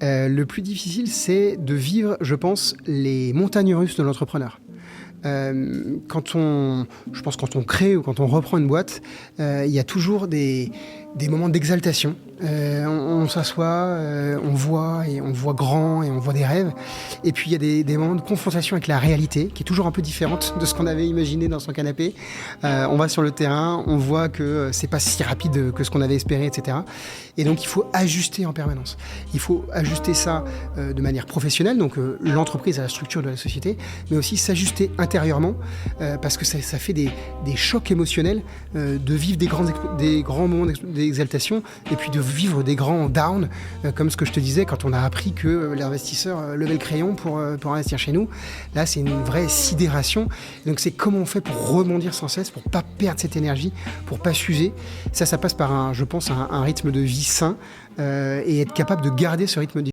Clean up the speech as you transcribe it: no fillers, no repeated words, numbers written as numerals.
Le plus difficile, c'est de vivre, je pense, les montagnes russes de l'entrepreneur. Quand on crée ou quand on reprend une boîte, il y a toujours des moments d'exaltation. On s'assoit, on voit grand et on voit des rêves. Et puis il y a des moments de confrontation avec la réalité, qui est toujours un peu différente de ce qu'on avait imaginé dans son canapé. On va sur le terrain, on voit que c'est pas si rapide que ce qu'on avait espéré, etc. Et donc il faut ajuster en permanence. Il faut ajuster ça de manière professionnelle, donc l'entreprise à la structure de la société, mais aussi s'ajuster intérieurement, parce que ça fait des chocs émotionnels, de vivre des grands moments d'exaltation, et puis de vivre des grands downs, comme ce que je te disais, quand on a appris que l'investisseur levait le crayon pour investir chez nous. Là, c'est une vraie sidération. Donc c'est comment on fait pour rebondir sans cesse, pour pas perdre cette énergie, pour pas s'user. Ça passe par un rythme de vie sain, et être capable de garder ce rythme de vie.